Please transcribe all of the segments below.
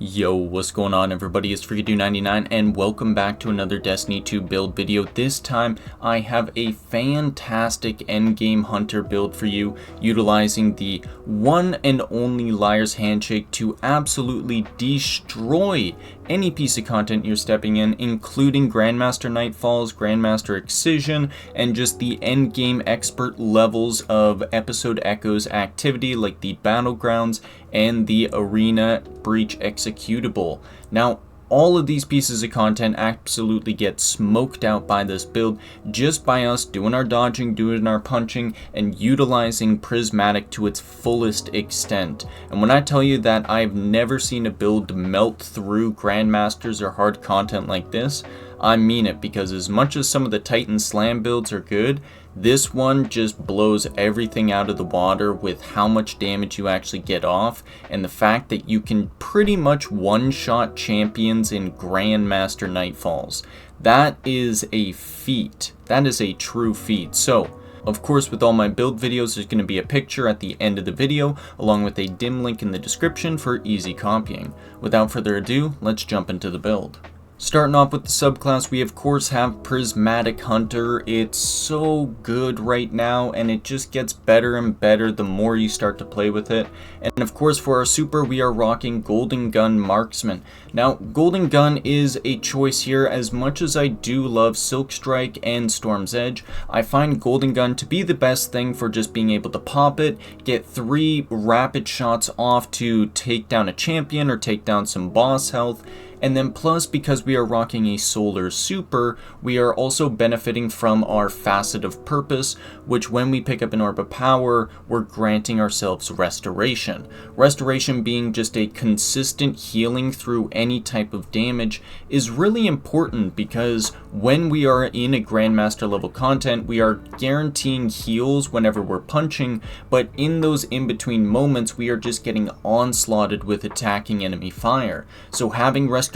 Yo, what's going on everybody, it's Freaky299 and welcome back to another Destiny 2 build video. This time I have a fantastic endgame hunter build for you, utilizing the one and only Liar's Handshake to absolutely destroy any piece of content you're stepping in, including Grandmaster Nightfall's, Grandmaster Excision, and just the endgame expert levels of episode echoes activity like the battlegrounds and the arena breach executable. Now, all of these pieces of content absolutely get smoked out by this build just by us doing our dodging, doing our punching, and utilizing Prismatic to its fullest extent. And when I tell you that I've never seen a build melt through Grandmasters or hard content like this, I mean it, because as much as some of the Titan Slam builds are good, this one just blows everything out of the water with how much damage you actually get off, and the fact that you can pretty much one-shot champions in Grandmaster Nightfalls. That is a feat. That is a true feat. So, of course, with all my build videos, there's going to be a picture at the end of the video, along with a dim link in the description for easy copying. Without further ado, let's jump into the build. Starting off with the subclass, we of course have Prismatic Hunter. It's so good right now, and it just gets better and better the more you start to play with it. And of course, for our super, we are rocking Golden Gun Marksman. Now, Golden Gun is a choice here. As much as I do love Silk Strike and Storm's Edge, I find Golden Gun to be the best thing for just being able to pop it, get 3 rapid shots off to take down a champion or take down some boss health. And then plus, because we are rocking a solar super, we are also benefiting from our facet of purpose, which when we pick up an orb of power, we're granting ourselves restoration. Restoration, being just a consistent healing through any type of damage, is really important because when we are in a Grandmaster level content, we are guaranteeing heals whenever we're punching, but in those in-between moments, we are just getting onslaughted with attacking enemy fire. So having restoration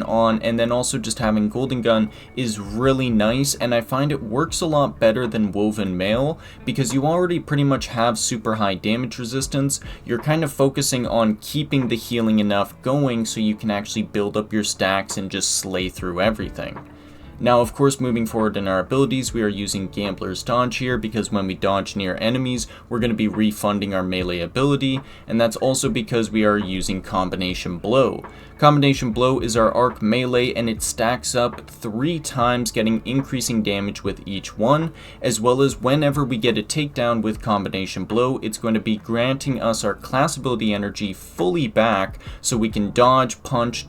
on, and then also just having Golden Gun, is really nice, and I find it works a lot better than Woven Mail because you already pretty much have super high damage resistance. You're kind of focusing on keeping the healing enough going so you can actually build up your stacks and just slay through everything. Now, of course, moving forward in our abilities, we are using Gambler's Dodge here because when we dodge near enemies, we're going to be refunding our melee ability, and that's also because we are using Combination Blow. Combination Blow is our arc melee, and it stacks up 3 times, getting increasing damage with each one, as well as whenever we get a takedown with Combination Blow, it's going to be granting us our class ability energy fully back so we can dodge, punch,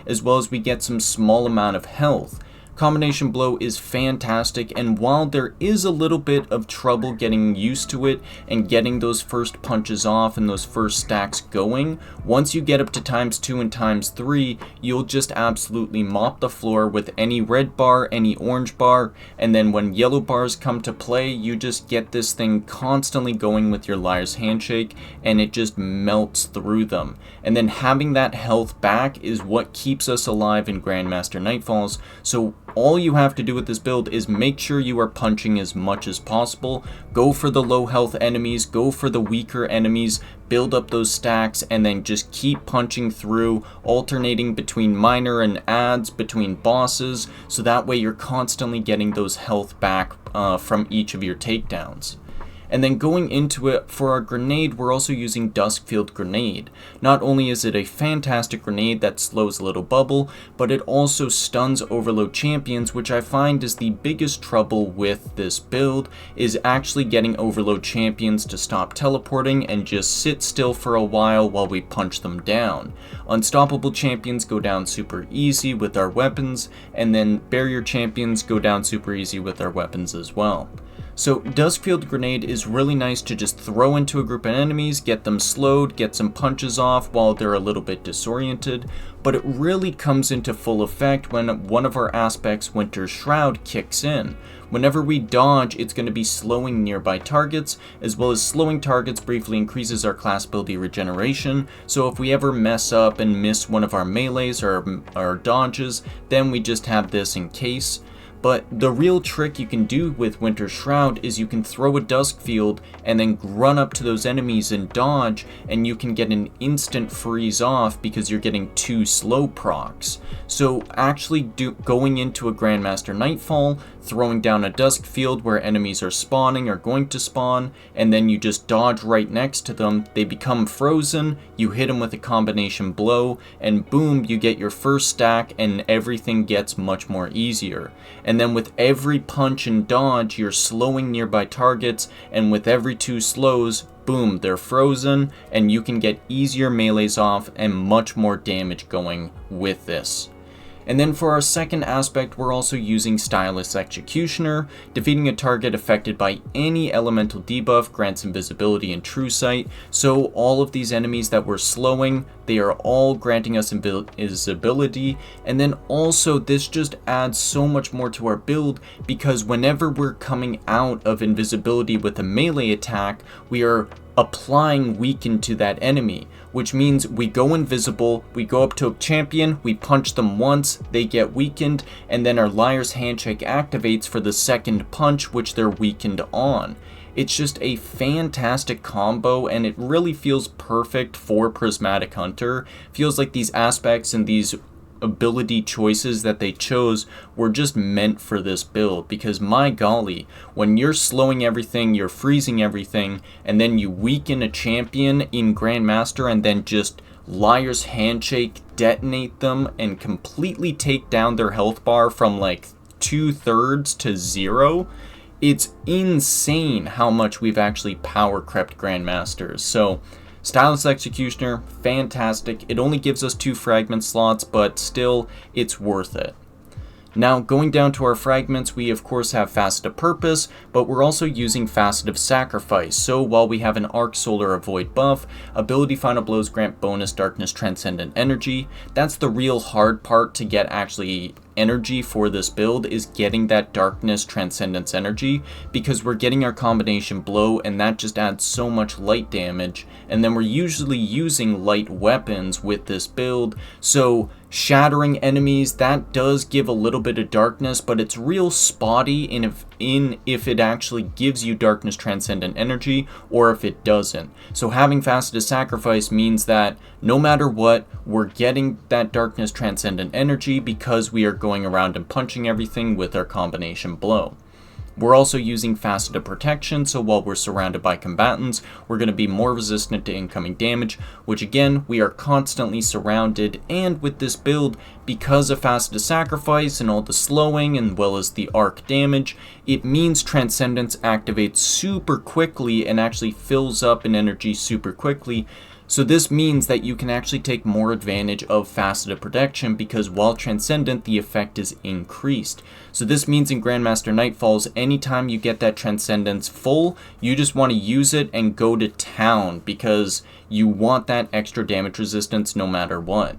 as well as we get some small amount of health. Combination Blow is fantastic, and while there is a little bit of trouble getting used to it and getting those first punches off and those first stacks going, once you get up to ×2 and ×3, you'll just absolutely mop the floor with any red bar, any orange bar, and then when yellow bars come to play, you just get this thing constantly going with your Liar's Handshake, and it just melts through them. And then having that health back is what keeps us alive in Grandmaster Nightfalls, so all you have to do with this build is make sure you are punching as much as possible. Go for the low health enemies, go for the weaker enemies, build up those stacks, and then just keep punching through, alternating between minor and adds, between bosses, so that way you're constantly getting those health back from each of your takedowns. And then going into it, for our grenade, we're also using Duskfield Grenade. Not only is it a fantastic grenade that slows a little bubble, but it also stuns overload champions, which I find is the biggest trouble with this build, is actually getting overload champions to stop teleporting and just sit still for a while we punch them down. Unstoppable champions go down super easy with our weapons, and then barrier champions go down super easy with our weapons as well. So Duskfield Grenade is really nice to just throw into a group of enemies, get them slowed, get some punches off while they're a little bit disoriented, but it really comes into full effect when one of our aspects, Winter's Shroud, kicks in. Whenever we dodge, it's going to be slowing nearby targets, as well as slowing targets briefly increases our class ability regeneration, so if we ever mess up and miss one of our melees or our dodges, then we just have this in case. But the real trick you can do with Winter's Shroud is you can throw a Dusk Field and then run up to those enemies and dodge, and you can get an instant freeze off because you're getting 2 slow procs. So actually going into a Grandmaster Nightfall, throwing down a Dusk Field where enemies are spawning or going to spawn, and then you just dodge right next to them, they become frozen, you hit them with a combination blow, and boom, you get your first stack and everything gets much more easier. And then with every punch and dodge, you're slowing nearby targets, and with every 2 slows, boom, they're frozen, and you can get easier melees off and much more damage going with this. And then for our second aspect, we're also using Stylus Executioner. Defeating a target affected by any elemental debuff grants invisibility and true sight. So all of these enemies that we're slowing, they are all granting us invisibility. And then also this just adds so much more to our build, because whenever we're coming out of invisibility with a melee attack, we are applying weaken to that enemy, which means we go invisible, we go up to a champion, we punch them once, they get weakened, and then our Liar's Handshake activates for the second punch, which they're weakened on. It's just a fantastic combo, and it really feels perfect for Prismatic Hunter. Feels like these aspects and these ability choices that they chose were just meant for this build, because my golly, when you're slowing everything, you're freezing everything, and then you weaken a champion in Grandmaster and then just Liar's Handshake detonate them and completely take down their health bar from like 2/3 to 0, it's insane how much we've actually power crept Grandmasters. So Stylus Executioner, fantastic. It only gives us 2 fragment slots, but still, it's worth it. Now, going down to our fragments, we of course have Facet of Purpose, but we're also using Facet of Sacrifice. So while we have an Arc Solar Avoid buff, Ability Final Blows grant bonus Darkness Transcendent energy. That's the real hard part to get actually energy for this build, is getting that Darkness Transcendence energy, because we're getting our combination blow and that just adds so much light damage, and then we're usually using light weapons with this build, so shattering enemies, that does give a little bit of darkness, but it's real spotty if it actually gives you Darkness Transcendent energy or if it doesn't. So having Facet of Sacrifice means that no matter what, we're getting that Darkness Transcendent energy because we are going around and punching everything with our combination blow. We're also using Facet of Protection, so while we're surrounded by combatants, we're going to be more resistant to incoming damage, which again, we are constantly surrounded, and with this build, because of Facet of Sacrifice and all the slowing and well as the arc damage, it means Transcendence activates super quickly and actually fills up in energy super quickly. So this means that you can actually take more advantage of Facet of Protection, because while Transcendent, the effect is increased. So this means in Grandmaster Nightfalls, anytime you get that Transcendence full, you just want to use it and go to town, because you want that extra damage resistance no matter what.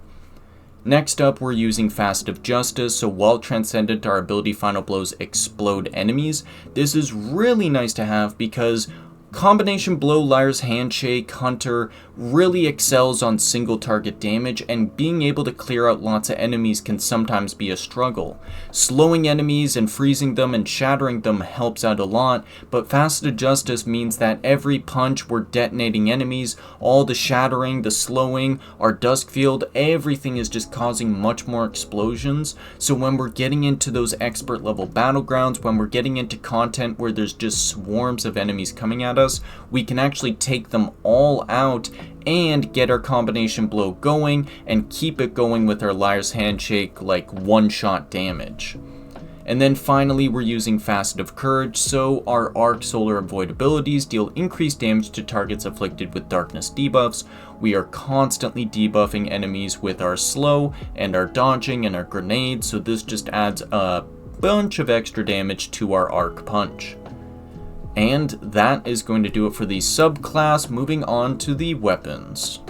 Next up, we're using Facet of Justice, so while Transcendent, our ability Final Blows explode enemies. This is really nice to have because Combination Blow, Liar's Handshake, Hunter really excels on single target damage, and being able to clear out lots of enemies can sometimes be a struggle. Slowing enemies and freezing them and shattering them helps out a lot, but Facet of Justice means that every punch we're detonating enemies, all the shattering, the slowing, our Dusk Field, everything is just causing much more explosions. So when we're getting into those expert level battlegrounds, when we're getting into content where there's just swarms of enemies coming at us, we can actually take them all out and get our combination blow going and keep it going with our Liar's Handshake like one-shot damage. And then finally, we're using Facet of Courage, so our Arc Solar Avoid abilities deal increased damage to targets afflicted with darkness debuffs. We are constantly debuffing enemies with our slow and our dodging and our grenades, so this just adds a bunch of extra damage to our Arc Punch. And that is going to do it for the subclass. Moving on to the weapons.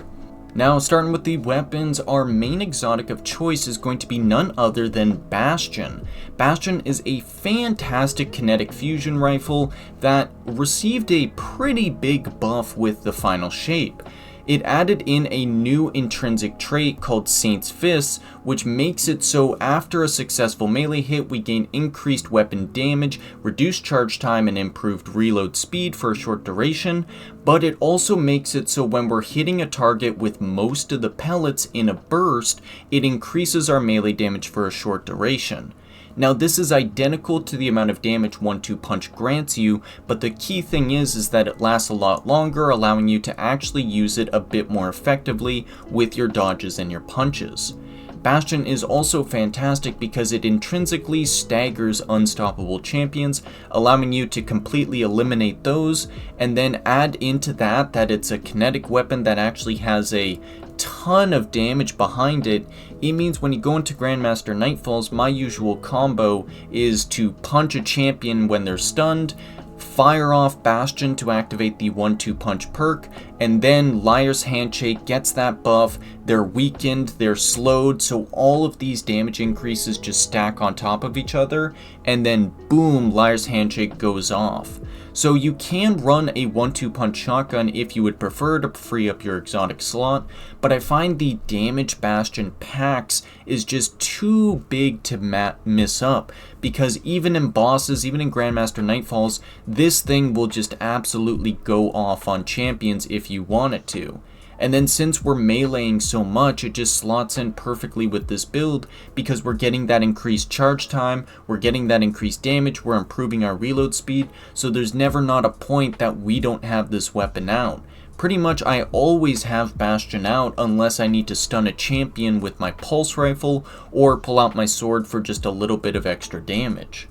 Now, starting with the weapons, our main exotic of choice is going to be none other than Bastion. Bastion is a fantastic kinetic fusion rifle that received a pretty big buff with the TheFinalShape. it added in a new intrinsic trait called Saint's Fists, which makes it so after a successful melee hit, we gain increased weapon damage, reduced charge time, and improved reload speed for a short duration, but it also makes it so when we're hitting a target with most of the pellets in a burst, it increases our melee damage for a short duration. Now this is identical to the amount of damage 1-2 punch grants you, but the key thing is that it lasts a lot longer, allowing you to actually use it a bit more effectively with your dodges and your punches. Bastion is also fantastic because it intrinsically staggers unstoppable champions, allowing you to completely eliminate those, and then add into that it's a kinetic weapon that actually has a ton of damage behind it. It means when you go into Grandmaster Nightfalls, my usual combo is to punch a champion when they're stunned, fire off Bastion to activate the 1-2 punch perk, and then Liar's Handshake gets that buff, they're weakened, they're slowed, so all of these damage increases just stack on top of each other, and then boom, Liar's Handshake goes off. So you can run a 1-2 punch shotgun if you would prefer to free up your exotic slot, but I find the damage Bastion packs is just too big to miss up, because even in bosses, even in Grandmaster Nightfalls, this thing will just absolutely go off on champions if you want it to. And then since we're meleeing so much, it just slots in perfectly with this build because we're getting that increased charge time, we're getting that increased damage, we're improving our reload speed, so there's never not a point that we don't have this weapon out. Pretty much I always have Bastion out unless I need to stun a champion with my pulse rifle or pull out my sword for just a little bit of extra damage.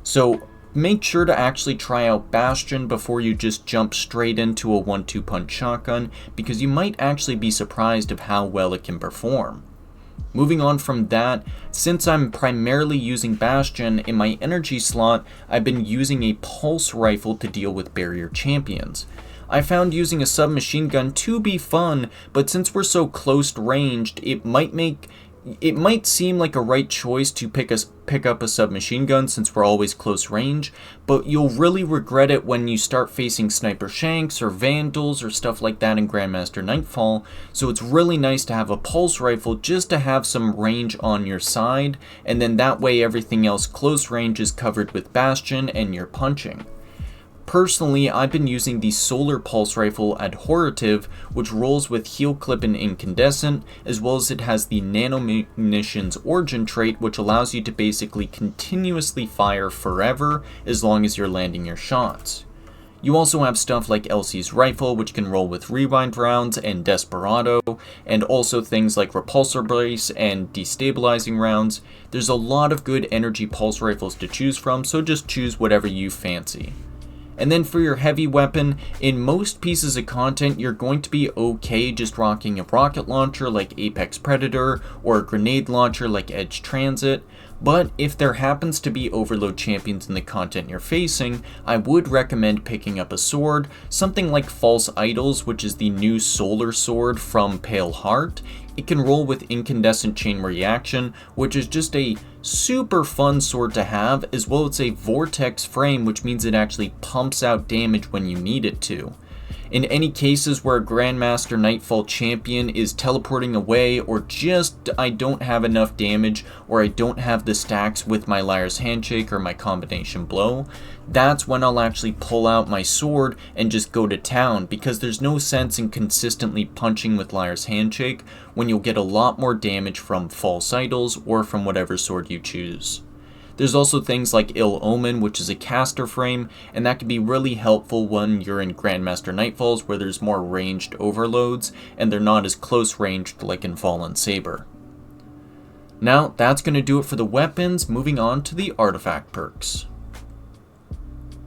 So make sure to actually try out Bastion before you just jump straight into a 1-2 punch shotgun, because you might actually be surprised of how well it can perform. Moving on from that, since I'm primarily using Bastion, in my energy slot, I've been using a pulse rifle to deal with barrier champions. I found using a submachine gun to be fun, but since we're so close ranged, it might seem like a right choice to pick up a submachine gun since we're always close range, but you'll really regret it when you start facing sniper shanks or vandals or stuff like that in Grandmaster Nightfall, so it's really nice to have a pulse rifle just to have some range on your side, and then that way everything else close range is covered with Bastion and you're punching. Personally, I've been using the Solar Pulse Rifle Adhorative, which rolls with Heal Clip and Incandescent, as well as it has the Nano Munitions Origin trait, which allows you to basically continuously fire forever as long as you're landing your shots. You also have stuff like Elsie's Rifle, which can roll with Rewind rounds and Desperado, and also things like Repulsor Brace and Destabilizing rounds. There's a lot of good energy pulse rifles to choose from, so just choose whatever you fancy. And then for your heavy weapon, in most pieces of content, you're going to be okay just rocking a rocket launcher like Apex Predator or a grenade launcher like Edge Transit. But if there happens to be overload champions in the content you're facing, I would recommend picking up a sword, something like False Idols, which is the new solar sword from Pale Heart. It can roll with Incandescent Chain Reaction, which is just a super fun sword to have, as well as a vortex frame, which means it actually pumps out damage when you need it to. In any cases where a Grandmaster Nightfall champion is teleporting away, or just I don't have enough damage, or I don't have the stacks with my Liar's Handshake or my combination blow, that's when I'll actually pull out my sword and just go to town, because there's no sense in consistently punching with Liar's Handshake when you'll get a lot more damage from False Idols or from whatever sword you choose. There's also things like Ill Omen, which is a caster frame, and that can be really helpful when you're in Grandmaster Nightfalls where there's more ranged overloads and they're not as close ranged like in Fallen Saber. Now, that's going to do it for the weapons. Moving on to the artifact perks.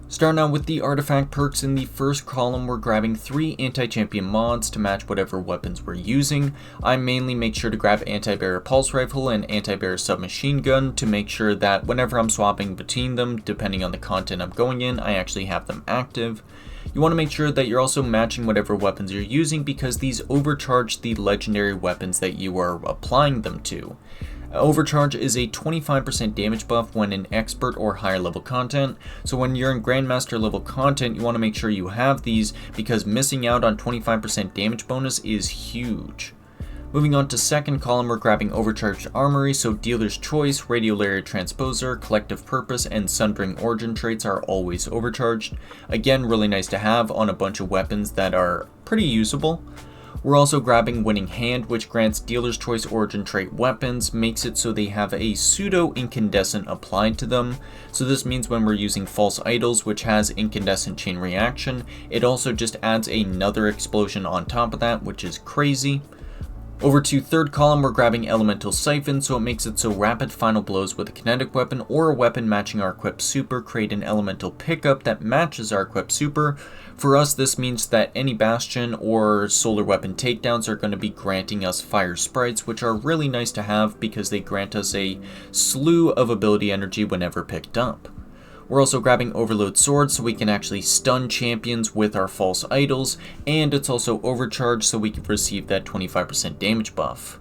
Starting out with the artifact perks, in the first column we're grabbing 3 anti-champion mods to match whatever weapons we're using. I mainly make sure to grab anti-barrier pulse rifle and anti-barrier submachine gun to make sure that whenever I'm swapping between them, depending on the content I'm going in, I actually have them active. You want to make sure that you're also matching whatever weapons you're using, because these overcharge the legendary weapons that you are applying them to. Overcharge is a 25% damage buff when in expert or higher level content, so when you're in Grandmaster level content, you want to make sure you have these because missing out on 25% damage bonus is huge. Moving on to second column, we're grabbing Overcharged Armory, so Dealer's Choice, Radial Area Transposer, Collective Purpose, and Sundering Origin traits are always overcharged. Again, really nice to have on a bunch of weapons that are pretty usable. We're also grabbing Winning Hand, which grants Dealer's Choice Origin trait weapons, makes it so they have a pseudo-incandescent applied to them. So this means when we're using False Idols, which has incandescent chain reaction, it also just adds another explosion on top of that, which is crazy. Over to third column, we're grabbing Elemental Siphon, so it makes it so rapid final blows with a kinetic weapon or a weapon matching our equipped super create an elemental pickup that matches our equipped super. For us, this means that any bastion or solar weapon takedowns are going to be granting us fire sprites, which are really nice to have because they grant us a slew of ability energy whenever picked up. We're also grabbing Overload Sword so we can actually stun champions with our false idols, and it's also overcharged so we can receive that 25% damage buff.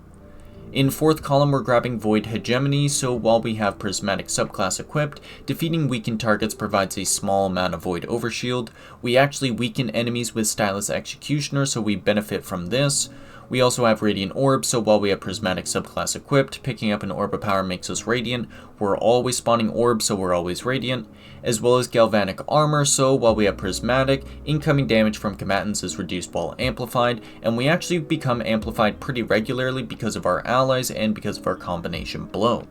In fourth column, we're grabbing Void Hegemony, so while we have Prismatic subclass equipped, defeating weakened targets provides a small amount of Void Overshield. We actually weaken enemies with Stylus Executioner, so we benefit from this. We also have Radiant Orb, so while we have Prismatic subclass equipped, picking up an Orb of Power makes us Radiant. We're always spawning orbs, so we're always Radiant. As well as Galvanic Armor, so while we have Prismatic, incoming damage from combatants is reduced while amplified, and we actually become amplified pretty regularly because of our allies and because of our combination blow.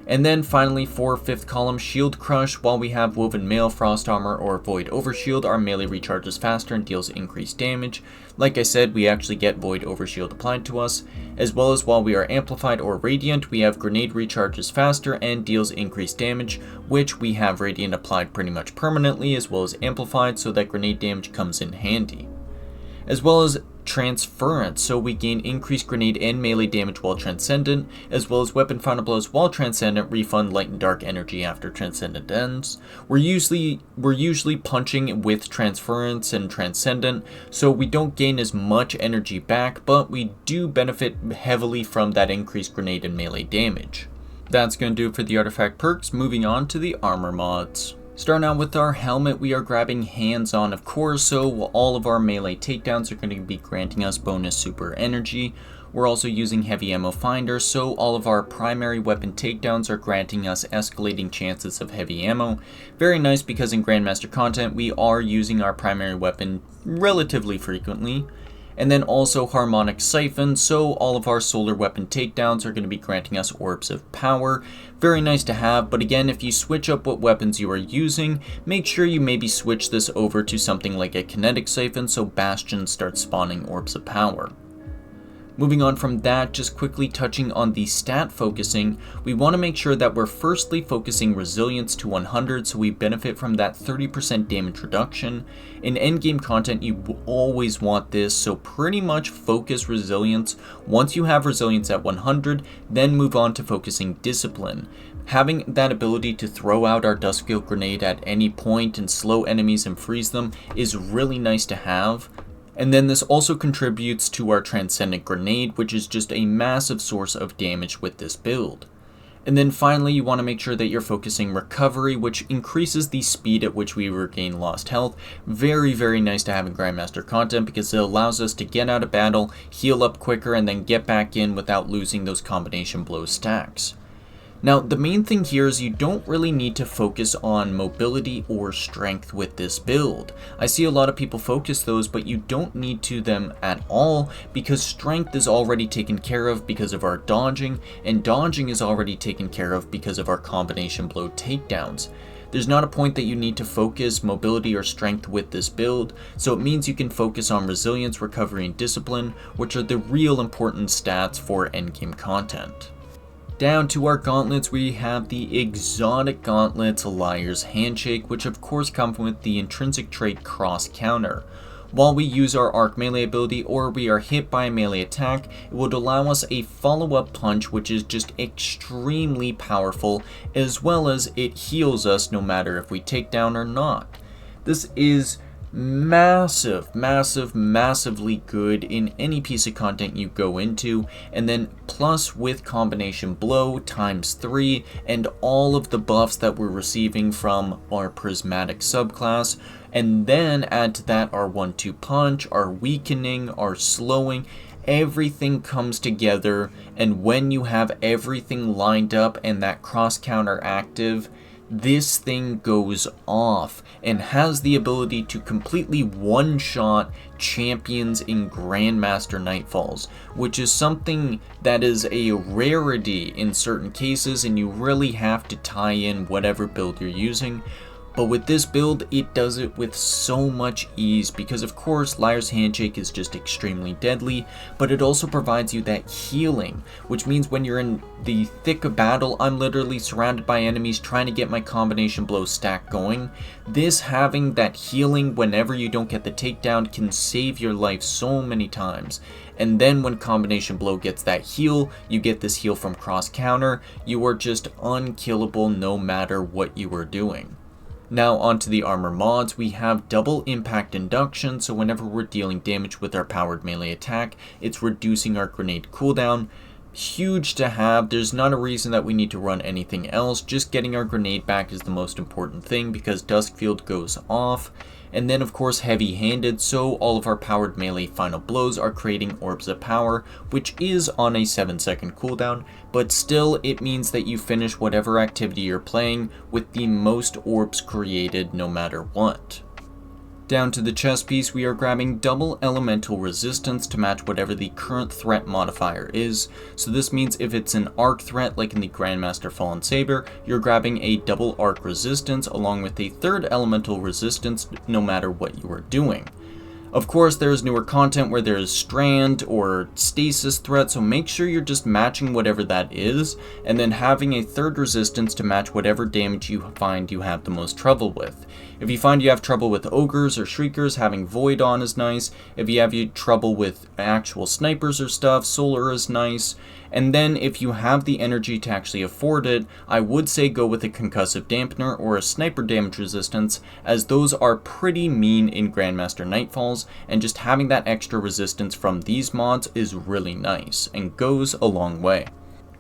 And then finally for fifth column, Shield Crush, while we have Woven Mail, Frost Armor, or Void Overshield, our melee recharges faster and deals increased damage. Like I said, we actually get Void Overshield applied to us, as well as while we are Amplified or Radiant, we have Grenade recharges faster and deals increased damage, which we have Radiant applied pretty much permanently, as well as Amplified, so that grenade damage comes in handy. As well as Transference, so we gain increased grenade and melee damage while Transcendent, as well as weapon final blows while Transcendent refund light and dark energy after Transcendent ends. We're usually punching with Transference and Transcendent, so we don't gain as much energy back, but we do benefit heavily from that increased grenade and melee damage. That's going to do it for the artifact perks. Moving on to the armor mods. Starting out with our helmet, we are grabbing Hands On, of course, so all of our melee takedowns are going to be granting us bonus super energy. We're also using Heavy Ammo Finder, so all of our primary weapon takedowns are granting us escalating chances of heavy ammo. Very nice because in Grandmaster content, we are using our primary weapon relatively frequently. And then also Harmonic Siphon, so all of our solar weapon takedowns are going to be granting us Orbs of Power. Very nice to have, but again, if you switch up what weapons you are using, make sure you maybe switch this over to something like a Kinetic Siphon so Bastion starts spawning Orbs of Power. Moving on from that, just quickly touching on the stat focusing, we want to make sure that we're firstly focusing resilience to 100 so we benefit from that 30% damage reduction. In endgame content, you always want this, so pretty much focus resilience. Once you have resilience at 100, then move on to focusing discipline. Having that ability to throw out our Duskfield Grenade at any point and slow enemies and freeze them is really nice to have. And then this also contributes to our Transcendent Grenade, which is just a massive source of damage with this build. And then finally, you want to make sure that you're focusing Recovery, which increases the speed at which we regain lost health. Very, very nice to have in Grandmaster content because it allows us to get out of battle, heal up quicker, and then get back in without losing those combination blow stacks. Now, the main thing here is you don't really need to focus on mobility or strength with this build. I see a lot of people focus those, but you don't need to them at all because strength is already taken care of because of our dodging, and dodging is already taken care of because of our combination blow takedowns. There's not a point that you need to focus mobility or strength with this build, so it means you can focus on resilience, recovery, and discipline, which are the real important stats for endgame content. Down to our gauntlets, we have the exotic gauntlets Liar's Handshake, which of course come with the intrinsic trait Cross Counter. While we use our arc melee ability or we are hit by a melee attack, it would allow us a follow-up punch which is just extremely powerful, as well as it heals us no matter if we take down or not. This is massively good in any piece of content you go into, and then plus with combination blow times 3 and all of the buffs that we're receiving from our prismatic subclass, and then add to that our 1-2 punch, our weakening, our slowing. Everything comes together, and when you have everything lined up and that cross counter active, this thing goes off and has the ability to completely one-shot champions in Grandmaster Nightfalls, which is something that is a rarity in certain cases, and you really have to tie in whatever build you're using. But with this build, it does it with so much ease because, of course, Liar's Handshake is just extremely deadly, but it also provides you that healing, which means when you're in the thick of battle, I'm literally surrounded by enemies trying to get my combination blow stack going. This having that healing whenever you don't get the takedown can save your life so many times. And then when combination blow gets that heal, you get this heal from cross counter, you are just unkillable no matter what you are doing. Now onto the armor mods, we have double impact induction, so whenever we're dealing damage with our powered melee attack, it's reducing our grenade cooldown. Huge to have. There's not a reason that we need to run anything else, just getting our grenade back is the most important thing because Duskfield goes off. And then of course heavy-handed, so all of our powered melee final blows are creating orbs of power, which is on a 7-second cooldown, but still it means that you finish whatever activity you're playing with the most orbs created no matter what. Down to the chest piece, we are grabbing double elemental resistance to match whatever the current threat modifier is. So this means if it's an arc threat like in the Grandmaster Fallen Saber, you're grabbing a double arc resistance along with a third elemental resistance no matter what you are doing. Of course, there is newer content where there is strand or stasis threat, so make sure you're just matching whatever that is, and then having a third resistance to match whatever damage you find you have the most trouble with. If you find you have trouble with ogres or shriekers, having void on is nice. If you have trouble with actual snipers or stuff, solar is nice. And then if you have the energy to actually afford it, I would say go with a concussive dampener or a sniper damage resistance, as those are pretty mean in Grandmaster Nightfalls, and just having that extra resistance from these mods is really nice and goes a long way.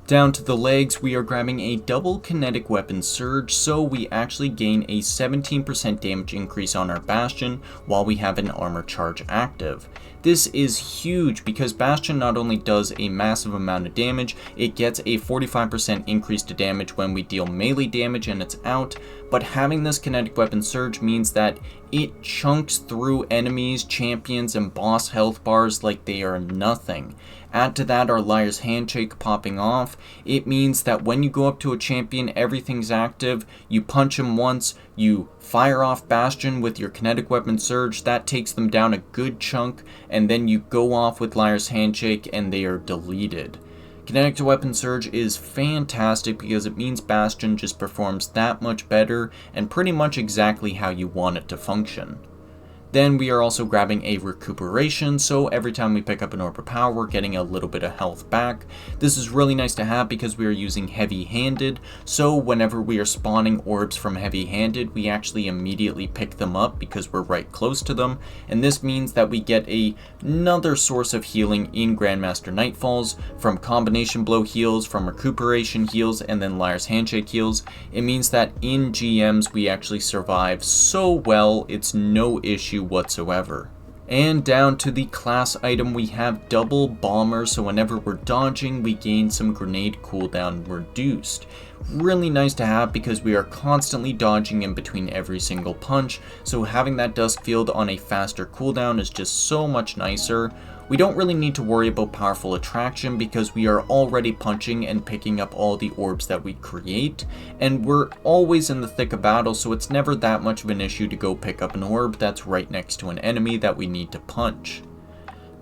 Down to the legs, we are grabbing a double kinetic weapon surge, so we actually gain a 17% damage increase on our Bastion while we have an armor charge active. This is huge because Bastion not only does a massive amount of damage, it gets a 45% increase to damage when we deal melee damage and it's out, but having this kinetic weapon surge means that it chunks through enemies, champions, and boss health bars like they are nothing. Add to that our Liar's Handshake popping off. It means that when you go up to a champion, everything's active, you punch him once, you fire off Bastion with your kinetic weapon surge, that takes them down a good chunk, and then you go off with Liar's Handshake and they are deleted. Kinetic weapon surge is fantastic because it means Bastion just performs that much better and pretty much exactly how you want it to function. Then we are also grabbing a recuperation, so every time we pick up an orb of power, we're getting a little bit of health back. This is really nice to have because we are using heavy-handed, so whenever we are spawning orbs from heavy-handed, we actually immediately pick them up because we're right close to them, and this means that we get another source of healing in Grandmaster Nightfalls, from combination blow heals, from recuperation heals, and then Liar's Handshake heals. It means that in GMs, we actually survive so well, it's no issue whatsoever. And down to the class item, we have double bomber, so whenever we're dodging, we gain some grenade cooldown reduced. Really nice to have because we are constantly dodging in between every single punch, so having that dust field on a faster cooldown is just so much nicer. We don't really need to worry about powerful attraction because we are already punching and picking up all the orbs that we create, and we're always in the thick of battle, so it's never that much of an issue to go pick up an orb that's right next to an enemy that we need to punch.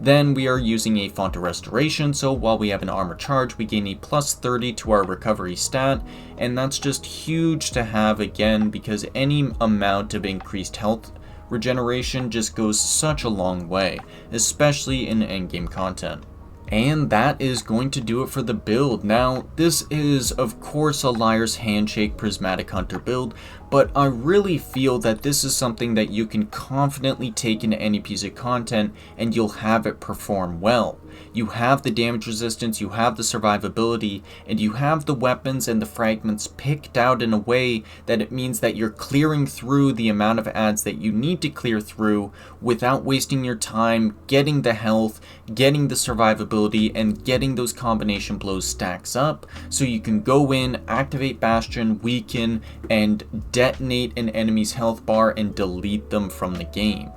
Then we are using a font of restoration, so while we have an armor charge, we gain a plus 30 to our recovery stat, and that's just huge to have again because any amount of increased health regeneration just goes such a long way, especially in endgame content. And that is going to do it for the build. Now, this is of course a Liar's Handshake Prismatic Hunter build, but I really feel that this is something that you can confidently take into any piece of content and you'll have it perform well. You have the damage resistance, you have the survivability, and you have the weapons and the fragments picked out in a way that it means that you're clearing through the amount of ads that you need to clear through without wasting your time getting the health, getting the survivability, and getting those combination blows stacks up so you can go in, activate Bastion, weaken, and detonate an enemy's health bar and delete them from the game.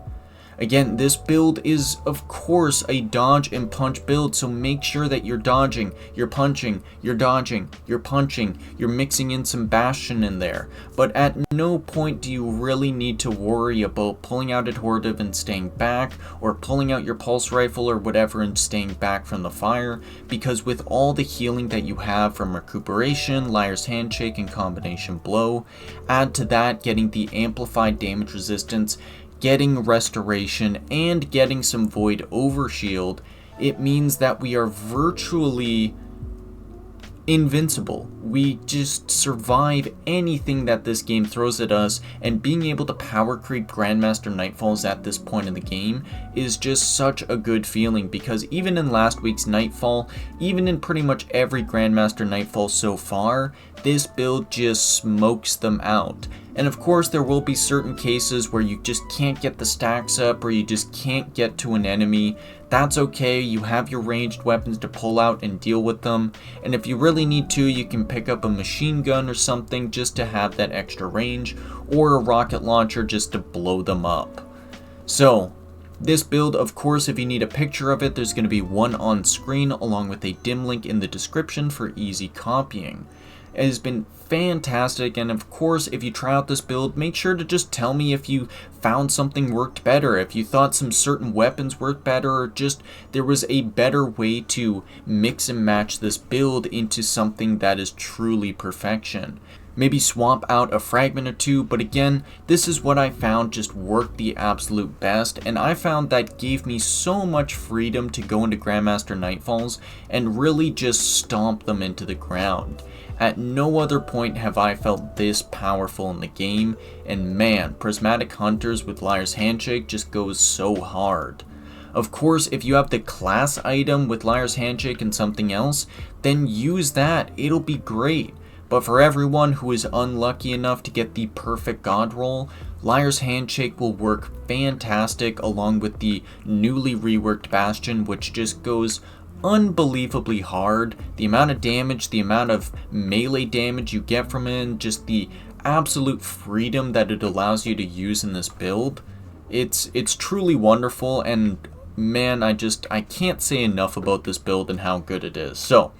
Again, this build is, of course, a dodge and punch build, so make sure that you're dodging, you're punching, you're dodging, you're punching, you're mixing in some Bastion in there. But at no point do you really need to worry about pulling out Adhortive and staying back, or pulling out your Pulse Rifle or whatever and staying back from the fire, because with all the healing that you have from Recuperation, Liar's Handshake, and Combination Blow, add to that getting the amplified damage resistance, getting restoration, and getting some void overshield, it means that we are virtually invincible. We just survive anything that this game throws at us, and being able to power creep Grandmaster Nightfalls at this point in the game is just such a good feeling, because even in last week's Nightfall, even in pretty much every Grandmaster Nightfall so far, this build just smokes them out. And of course there will be certain cases where you just can't get the stacks up, or you just can't get to an enemy. That's okay, you have your ranged weapons to pull out and deal with them, and if you really need to, you can pick up a machine gun or something just to have that extra range, or a rocket launcher just to blow them up. So, this build, of course, if you need a picture of it, there's going to be one on screen along with a dim link in the description for easy copying. It has been fantastic, and of course, if you try out this build, make sure to just tell me if you found something worked better, if you thought some certain weapons worked better, or just there was a better way to mix and match this build into something that is truly perfection. Maybe swap out a fragment or two, but again, this is what I found just worked the absolute best, and I found that gave me so much freedom to go into Grandmaster Nightfalls and really just stomp them into the ground. At no other point have I felt this powerful in the game, and man, Prismatic Hunters with Liar's Handshake just goes so hard. Of course, if you have the class item with Liar's Handshake and something else, then use that, it'll be great. But for everyone who is unlucky enough to get the perfect god roll, Liar's Handshake will work fantastic along with the newly reworked Bastion, which just goes unbelievably hard. The amount of damage, the amount of melee damage you get from it, just the absolute freedom that it allows you to use in this build, it's truly wonderful, and man, I can't say enough about this build and how good it is. So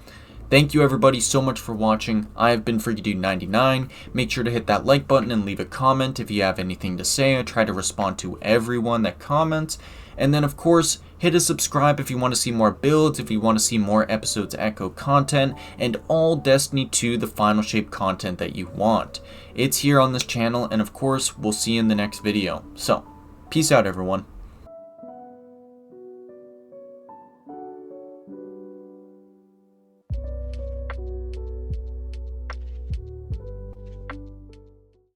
thank you everybody so much for watching. I have been FreakyDude99. Make sure to hit that like button and leave a comment if you have anything to say. I try to respond to everyone that comments. And then of course, hit a subscribe if you want to see more builds, if you want to see more episodes Echo content, and all Destiny 2 TheFinalShape content that you want. It's here on this channel, and of course, we'll see you in the next video. So, peace out everyone.